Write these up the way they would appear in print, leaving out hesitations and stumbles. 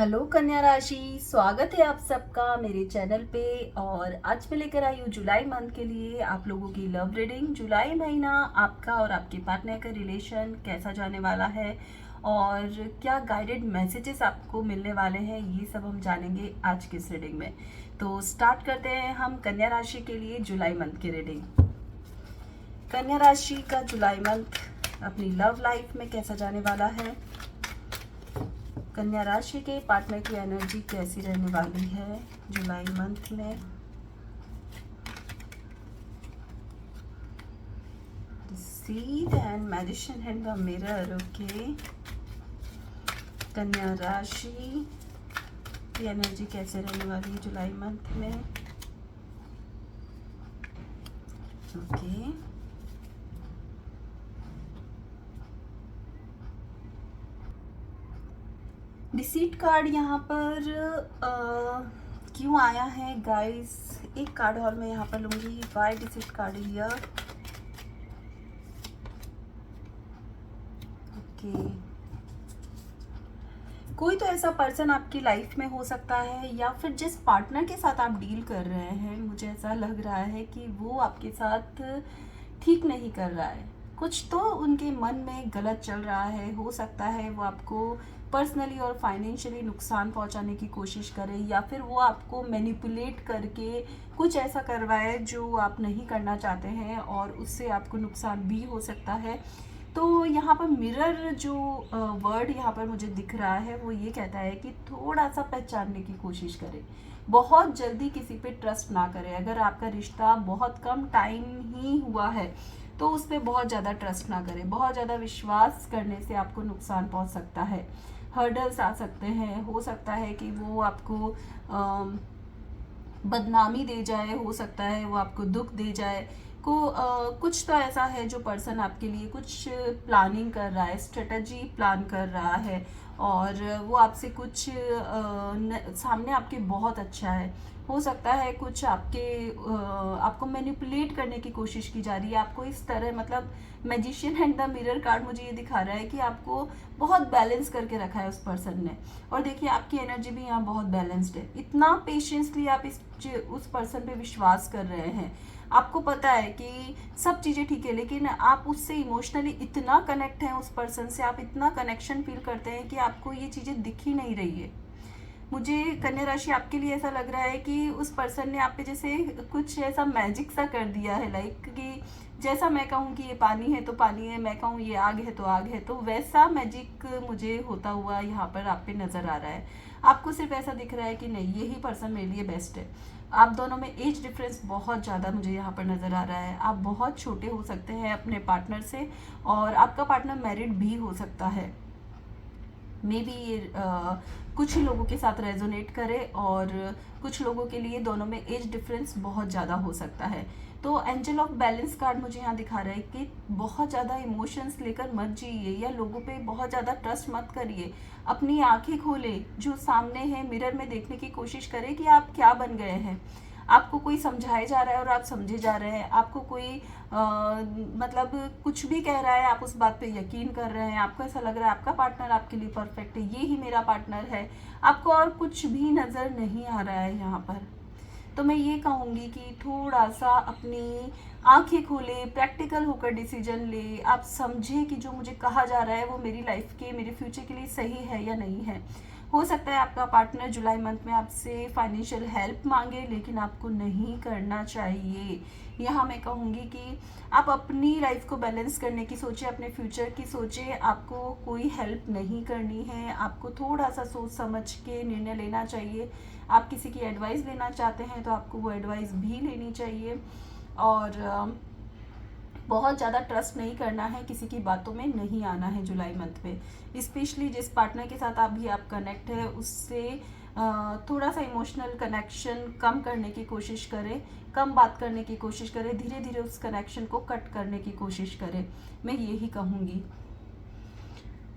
Hello कन्या राशि, स्वागत है आप सबका मेरे चैनल पे। और आज मैं लेकर आई हूँ जुलाई मंथ के लिए आप लोगों की लव रीडिंग। जुलाई महीना आपका और आपके पार्टनर का रिलेशन कैसा जाने वाला है और क्या गाइडेड मैसेजेस आपको मिलने वाले हैं, ये सब हम जानेंगे आज की इस रीडिंग में। तो स्टार्ट करते हैं हम कन्या राशि के लिए जुलाई मंथ की रीडिंग। कन्या राशि का जुलाई मंथ अपनी लव लाइफ में कैसा जाने वाला है, कन्या राशि के पार्टनर की एनर्जी कैसी रहने वाली है जुलाई मंथ में। Seed and magician and the mirror. Okay, कन्या राशि की एनर्जी कैसे रहने वाली है जुलाई मंथ में। ओके, डिसीट कार्ड यहाँ पर क्यों आया है गाइस? एक कार्ड और मैं यहाँ पर लूंगी। Why deceit card here? Okay, कोई तो ऐसा पर्सन आपकी लाइफ में हो सकता है या फिर जिस पार्टनर के साथ आप डील कर रहे हैं, मुझे ऐसा लग रहा है कि वो आपके साथ ठीक नहीं कर रहा है। कुछ तो उनके मन में गलत चल रहा है। हो सकता है वो आपको पर्सनली और फाइनेंशियली नुकसान पहुंचाने की कोशिश करे या फिर वो आपको मैनिपुलेट करके कुछ ऐसा करवाए जो आप नहीं करना चाहते हैं और उससे आपको नुकसान भी हो सकता है। तो यहाँ पर मिरर जो वर्ड यहाँ पर मुझे दिख रहा है वो ये कहता है कि थोड़ा सा पहचानने की कोशिश करें, बहुत जल्दी किसी पे ट्रस्ट ना करें। अगर आपका रिश्ता बहुत कम टाइम ही हुआ है तो उस पर बहुत ज़्यादा ट्रस्ट ना करें। बहुत ज़्यादा विश्वास करने से आपको नुकसान पहुंच सकता है, हर्डल्स आ सकते हैं। हो सकता है कि वो आपको बदनामी दे जाए, हो सकता है वो आपको दुख दे जाए। कुछ तो ऐसा है जो पर्सन आपके लिए कुछ प्लानिंग कर रहा है, स्ट्रेटजी प्लान कर रहा है और वो आपसे कुछ सामने आपके बहुत अच्छा है। हो सकता है कुछ आपको मैनिपुलेट करने की कोशिश की जा रही है। आपको इस तरह, मतलब magician and the mirror card मुझे ये दिखा रहा है कि आपको बहुत बैलेंस करके रखा है उस पर्सन ने। और देखिए आपकी एनर्जी भी यहाँ बहुत बैलेंस्ड है। इतना पेशेंसली आप उस पर्सन पे विश्वास कर रहे हैं। आपको पता है कि सब चीज़ें ठीक है, लेकिन आप उससे इमोशनली इतना कनेक्ट हैं, उस पर्सन से आप इतना कनेक्शन फील करते हैं कि आपको ये चीज़ें दिख ही नहीं रही है। मुझे कन्या राशि आपके लिए ऐसा लग रहा है कि उस पर्सन ने आप पे जैसे कुछ ऐसा मैजिक सा कर दिया है, लाइक कि जैसा मैं कहूँ कि ये पानी है तो पानी है, मैं कहूँ ये आग है तो आग है, तो वैसा मैजिक मुझे होता हुआ यहाँ पर आप पे नज़र आ रहा है। आपको सिर्फ ऐसा दिख रहा है कि नहीं, यही पर्सन मेरे लिए बेस्ट है। आप दोनों में एज डिफरेंस बहुत ज़्यादा मुझे यहाँ पर नज़र आ रहा है। आप बहुत छोटे हो सकते हैं अपने पार्टनर से और आपका पार्टनर मैरिड भी हो सकता है। मे बी ये कुछ ही लोगों के साथ रेजोनेट करे और कुछ लोगों के लिए दोनों में एज डिफरेंस बहुत ज़्यादा हो सकता है। तो एंजल ऑफ बैलेंस कार्ड मुझे यहाँ दिखा रहा है कि बहुत ज़्यादा इमोशंस लेकर मत जिए या लोगों पे बहुत ज़्यादा ट्रस्ट मत करिए। अपनी आंखें खोले, जो सामने है मिरर में देखने की कोशिश करें कि आप क्या बन गए हैं। आपको कोई समझाए जा रहा है और आप समझे जा रहे हैं। आपको कोई मतलब कुछ भी कह रहा है, आप उस बात पे यकीन कर रहे हैं। आपको ऐसा लग रहा है आपका पार्टनर आपके लिए परफेक्ट है, ये ही मेरा पार्टनर है। आपको और कुछ भी नज़र नहीं आ रहा है यहाँ पर। तो मैं ये कहूँगी कि थोड़ा सा अपनी आंखें खोले, प्रैक्टिकल होकर डिसीजन ले। आप समझे कि जो मुझे कहा जा रहा है वो मेरी लाइफ के, मेरे फ्यूचर के लिए सही है या नहीं है। हो सकता है आपका पार्टनर जुलाई मंथ में आपसे फाइनेंशियल हेल्प मांगे, लेकिन आपको नहीं करना चाहिए। यहाँ मैं कहूँगी कि आप अपनी लाइफ को बैलेंस करने की सोचें, अपने फ्यूचर की सोचें। आपको कोई हेल्प नहीं करनी है। आपको थोड़ा सा सोच समझ के निर्णय लेना चाहिए। आप किसी की एडवाइस लेना चाहते हैं तो आपको वो एडवाइस भी लेनी चाहिए और बहुत ज़्यादा ट्रस्ट नहीं करना है, किसी की बातों में नहीं आना है जुलाई मंथ में। स्पेशली जिस पार्टनर के साथ अभी आप कनेक्ट है उससे थोड़ा सा इमोशनल कनेक्शन कम करने की कोशिश करें, कम बात करने की कोशिश करें, धीरे धीरे उस कनेक्शन को कट करने की कोशिश करें। मैं यही कहूँगी।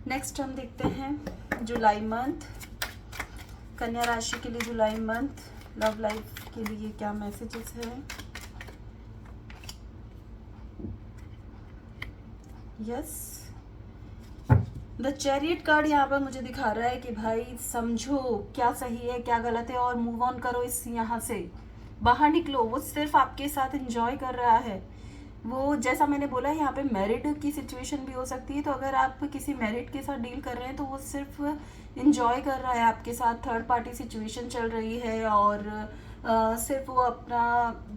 नेक्स्ट हम देखते हैं जुलाई मंथ, कन्या राशि के लिए जुलाई मंथ लव लाइफ के लिए क्या मैसेजेस हैं। यस, द चैरियट कार्ड यहाँ पर मुझे दिखा रहा है कि भाई समझो क्या सही है क्या गलत है और मूव ऑन करो, इस यहाँ से बाहर निकलो। वो सिर्फ आपके साथ एंजॉय कर रहा है। वो जैसा मैंने बोला यहाँ पे मैरिड की सिचुएशन भी हो सकती है, तो अगर आप किसी मैरिड के साथ डील कर रहे हैं तो वो सिर्फ इंजॉय कर रहा है आपके साथ, थर्ड पार्टी सिचुएशन चल रही है और सिर्फ वो अपना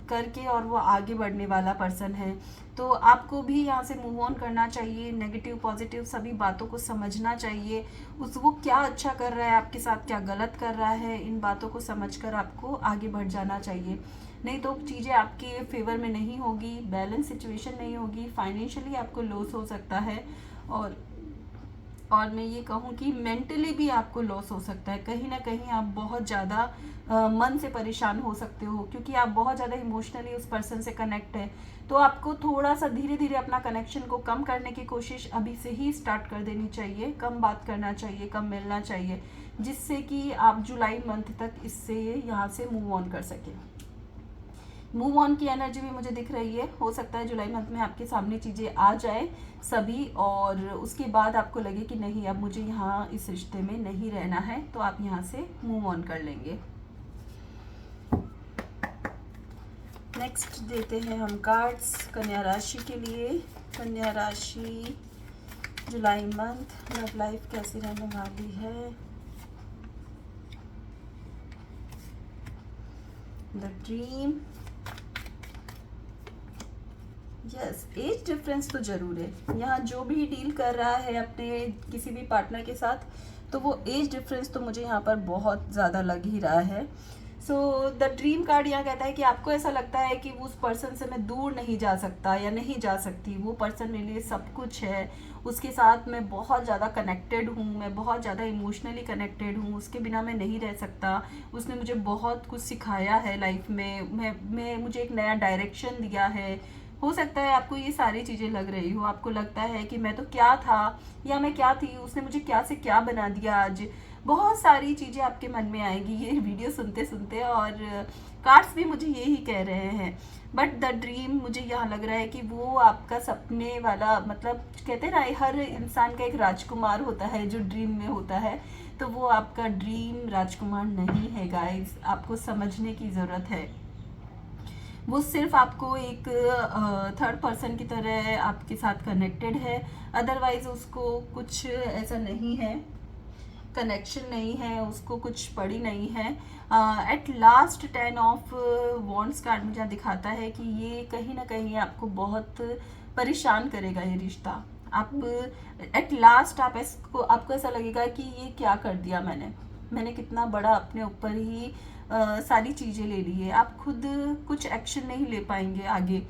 करके और वो आगे बढ़ने वाला पर्सन है। तो आपको भी यहाँ से मूव ऑन करना चाहिए, नेगेटिव पॉजिटिव सभी बातों को समझना चाहिए। उस वो क्या अच्छा कर रहा है आपके साथ, क्या गलत कर रहा है, इन बातों को समझकर आपको आगे बढ़ जाना चाहिए। नहीं तो चीज़ें आपके फेवर में नहीं होगी, बैलेंस सिचुएशन नहीं होगी, फाइनेंशियली आपको लॉस हो सकता है और मैं ये कहूँ कि मेंटली भी आपको लॉस हो सकता है। कहीं ना कहीं आप बहुत ज़्यादा मन से परेशान हो सकते हो, क्योंकि आप बहुत ज़्यादा इमोशनली उस पर्सन से कनेक्ट है। तो आपको थोड़ा सा धीरे धीरे अपना कनेक्शन को कम करने की कोशिश अभी से ही स्टार्ट कर देनी चाहिए, कम बात करना चाहिए, कम मिलना चाहिए, जिससे कि आप जुलाई मंथ तक इससे यहाँ से मूव ऑन कर सकें। मूव ऑन की एनर्जी भी मुझे दिख रही है। हो सकता है जुलाई मंथ में आपके सामने चीज़ें आ जाए सभी, और उसके बाद आपको लगे कि नहीं अब मुझे यहाँ इस रिश्ते में नहीं रहना है, तो आप यहाँ से मूव ऑन कर लेंगे। नेक्स्ट देते हैं हम कार्ड्स कन्या राशि के लिए। कन्या राशि जुलाई मंथ लव लाइफ कैसी रहने वाली है। The dream, yes age difference तो जरूर है यहाँ। जो भी डील कर रहा है अपने किसी भी पार्टनर के साथ, तो वो एज डिफरेंस तो मुझे यहाँ पर बहुत ज़्यादा लग ही रहा है। सो द ड्रीम कार्ड यहाँ कहता है कि आपको ऐसा लगता है कि उस पर्सन से मैं दूर नहीं जा सकता या नहीं जा सकती, वो पर्सन मेरे लिए सब कुछ है, उसके साथ मैं बहुत ज़्यादा कनेक्टेड हूँ, मैं बहुत ज़्यादा इमोशनली कनेक्टेड हूँ, उसके बिना मैं नहीं रह सकता। उसने मुझे बहुत कुछ सिखाया है लाइफ में, मैं मुझे एक नया डायरेक्शन दिया है। हो सकता है आपको ये सारी चीज़ें लग रही हो, आपको लगता है कि मैं तो क्या था या मैं क्या थी, उसने मुझे क्या से क्या बना दिया आज। बहुत सारी चीज़ें आपके मन में आएंगी ये वीडियो सुनते सुनते, और कार्ड्स भी मुझे यही कह रहे हैं। बट द ड्रीम मुझे यहाँ लग रहा है कि वो आपका सपने वाला, मतलब कहते हैं ना हर इंसान का एक राजकुमार होता है जो ड्रीम में होता है, तो वो आपका ड्रीम राजकुमार नहीं है गाइस। आपको समझने की ज़रूरत है। वो सिर्फ आपको एक थर्ड पर्सन की तरह आपके साथ कनेक्टेड है, अदरवाइज उसको कुछ ऐसा नहीं है, कनेक्शन नहीं है, उसको कुछ पड़ी नहीं है। At last 10 of wands card मुझे दिखाता है कि ये कहीं ना कहीं आपको बहुत परेशान करेगा ये रिश्ता। आप एट लास्ट आपको ऐसा लगेगा कि ये क्या कर दिया मैंने कितना बड़ा अपने ऊपर ही सारी चीज़ें ले ली है। आप खुद कुछ एक्शन नहीं ले पाएंगे आगे।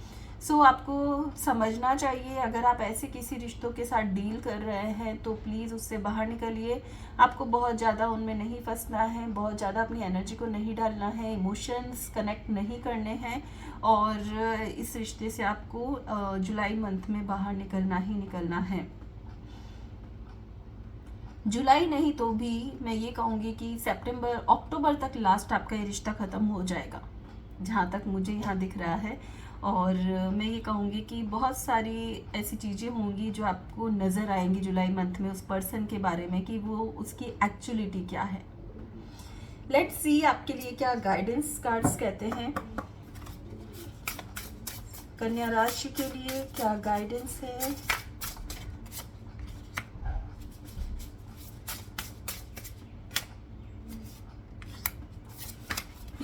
सो आपको समझना चाहिए, अगर आप ऐसे किसी रिश्तों के साथ डील कर रहे हैं तो प्लीज़ उससे बाहर निकलिए। आपको बहुत ज़्यादा उनमें नहीं फंसना है, बहुत ज़्यादा अपनी एनर्जी को नहीं डालना है, इमोशंस कनेक्ट नहीं करने हैं, और इस रिश्ते से आपको जुलाई मंथ में बाहर निकलना ही निकलना है। जुलाई नहीं तो भी मैं ये कहूँगी कि सितंबर अक्टूबर तक लास्ट आपका ये रिश्ता ख़त्म हो जाएगा, जहाँ तक मुझे यहाँ दिख रहा है। और मैं ये कहूँगी कि बहुत सारी ऐसी चीज़ें होंगी जो आपको नज़र आएंगी जुलाई मंथ में उस पर्सन के बारे में कि वो उसकी एक्चुअलिटी क्या है। लेट्स सी आपके लिए क्या गाइडेंस कार्ड्स कहते हैं। कन्या राशि के लिए क्या गाइडेंस है।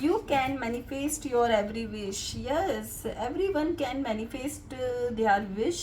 You can manifest your every wish. Yes, everyone can manifest their wish.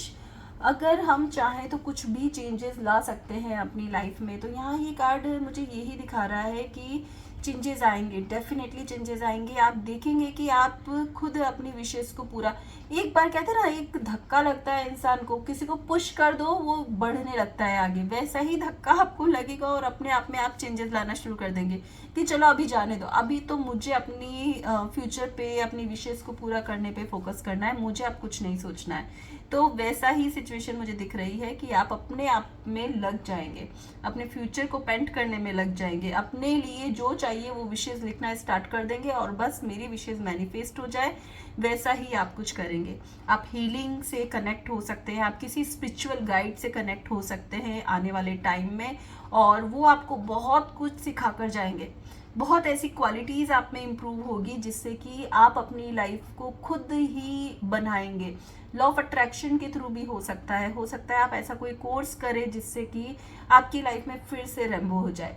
अगर हम चाहें तो कुछ भी चेंजेस ला सकते हैं अपनी लाइफ में। तो यहाँ ये कार्ड मुझे यही दिखा रहा है कि चेंजेस आएंगे, डेफिनेटली चेंजेस आएंगे। आप देखेंगे कि आप खुद अपनी विशेष को पूरा, एक बार कहते हैं ना एक धक्का लगता है इंसान को, किसी को पुश कर दो वो बढ़ने लगता है आगे, वैसा ही धक्का आपको लगेगा और अपने आप में आप चेंजेस लाना शुरू कर देंगे कि चलो अभी जाने दो, अभी तो मुझे अपनी फ्यूचर पे, अपनी विशेष को पूरा करने पे फोकस करना है, मुझे अब कुछ नहीं सोचना है। तो वैसा ही सिचुएशन मुझे दिख रही है कि आप अपने आप में लग जाएंगे, अपने फ्यूचर को पेंट करने में लग जाएंगे, अपने लिए जो चाहिए वो विशेज़ लिखना स्टार्ट कर देंगे और बस मेरी विशेज़ मैनिफेस्ट हो जाए वैसा ही आप कुछ करेंगे। आप हीलिंग से कनेक्ट हो सकते हैं, आप किसी स्पिरिचुअल गाइड से कनेक्ट हो सकते हैं आने वाले टाइम में, और वो आपको बहुत कुछ सिखा कर जाएंगे। बहुत ऐसी क्वालिटीज़ आप में इम्प्रूव होगी जिससे कि आप अपनी लाइफ को खुद ही बनाएंगे। लॉ ऑफ अट्रैक्शन के थ्रू भी हो सकता है आप ऐसा कोई कोर्स करें जिससे कि आपकी लाइफ में फिर से रेम्बो हो जाए।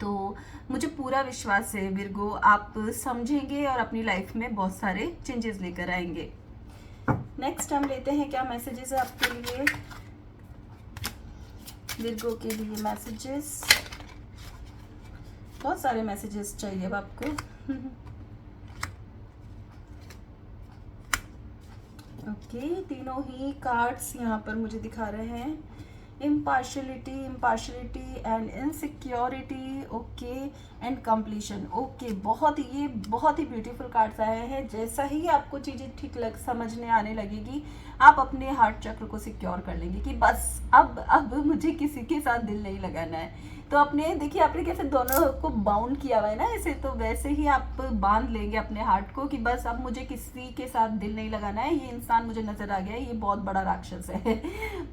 तो मुझे पूरा विश्वास है विर्गो, आप समझेंगे और अपनी लाइफ में बहुत सारे चेंजेस लेकर आएंगे। नेक्स्ट हम लेते हैं क्या मैसेजेस है आपके लिए, विर्गो के लिए मैसेजेस। बहुत सारे मैसेजेस चाहिए अब आपको। ओके, तीनों ही कार्ड्स यहाँ पर मुझे दिखा रहे हैं। Impartiality and insecurity, okay, and completion. Okay, बहुत ही ब्यूटीफुल कार्ड्स आए हैं। जैसा ही आपको चीज़ें ठीक समझने आने लगेगी, आप अपने हार्ट चक्र को सिक्योर कर लेंगे कि बस अब मुझे किसी के साथ दिल नहीं लगाना है। तो अपने देखिए, आपने कैसे दोनों को बाउंड किया हुआ है ना ऐसे, तो वैसे ही आप बांध लेंगे अपने हार्ट को कि बस अब मुझे किसी के साथ दिल नहीं लगाना है, ये इंसान मुझे नजर आ गया है, ये बहुत बड़ा राक्षस है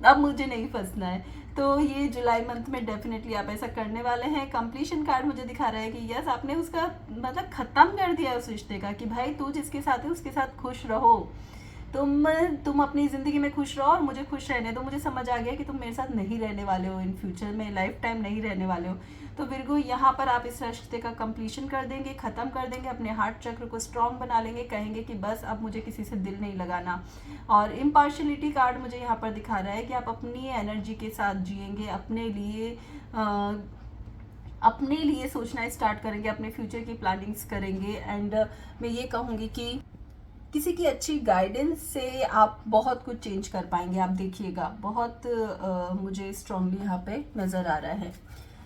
अब मुझे नहीं फंसना है। तो ये जुलाई मंथ में डेफिनेटली आप ऐसा करने वाले हैं। कंप्लीशन कार्ड मुझे दिखा रहा है कि यस, आपने उसका मतलब खत्म कर दिया उस रिश्ते का कि भाई तू जिसके साथ है उसके साथ खुश रहो, तुम अपनी ज़िंदगी में खुश रहो और मुझे खुश रहने दो। मुझे समझ आ गया कि तुम मेरे साथ नहीं रहने वाले हो, इन फ्यूचर में लाइफ टाइम नहीं रहने वाले हो। तो विर्गो, यहाँ पर आप इस रिश्ते का कंप्लीशन कर देंगे, ख़त्म कर देंगे, अपने हार्ट चक्र को स्ट्रॉन्ग बना लेंगे, कहेंगे कि बस अब मुझे किसी से दिल नहीं लगाना। और इम्पार्शलिटी कार्ड मुझे यहाँ पर दिखा रहा है कि आप अपनी एनर्जी के साथ जिएंगे, अपने लिए सोचना स्टार्ट करेंगे, अपने फ्यूचर की प्लानिंग्स करेंगे। एंड मैं ये कहूँगी कि किसी की अच्छी गाइडेंस से आप बहुत कुछ चेंज कर पाएंगे। आप देखिएगा, बहुत मुझे स्ट्रांगली यहाँ पे नज़र आ रहा है।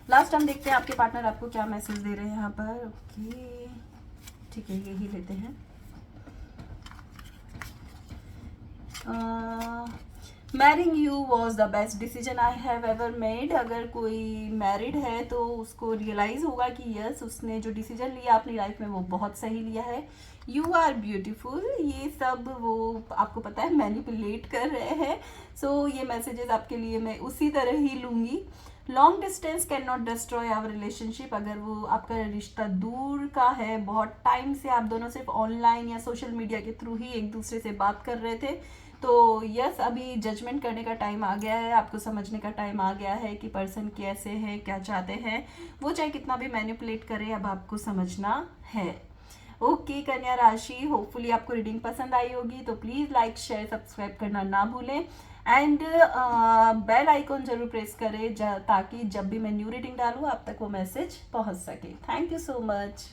लास्ट हम देखते हैं आपके पार्टनर आपको क्या मैसेज दे रहे हैं यहाँ पर। ओके, ठीक है, यही लेते हैं। Marrying you was the best decision I have ever made. अगर कोई मैरिड है तो उसको रियलाइज़ होगा कि यस, उसने जो डिसीजन लिया अपनी लाइफ में वो बहुत सही लिया है। यू आर ब्यूटीफुल, ये सब वो आपको पता है मैनिपुलेट कर रहे हैं। सो ये मैसेजेस आपके लिए मैं उसी तरह ही लूँगी। Long distance can not destroy our relationship. अगर वो आपका रिश्ता दूर का है, बहुत टाइम से आप दोनों सिर्फ ऑनलाइन या सोशल मीडिया के थ्रू ही एक दूसरे से बात कर रहे थे, तो यस, अभी जजमेंट करने का टाइम आ गया है, आपको समझने का टाइम आ गया है कि पर्सन कैसे है, क्या चाहते हैं। वो चाहे कितना भी मैनिपुलेट करे, अब आपको समझना है। ओके कन्या राशि, होपफुली आपको रीडिंग पसंद आई होगी, तो प्लीज़ लाइक शेयर सब्सक्राइब करना ना भूलें एंड बेल आइकॉन जरूर प्रेस करें ताकि जब भी मैं न्यू रीडिंग डालूँ आप तक वो मैसेज पहुंच सके। Thank you so much.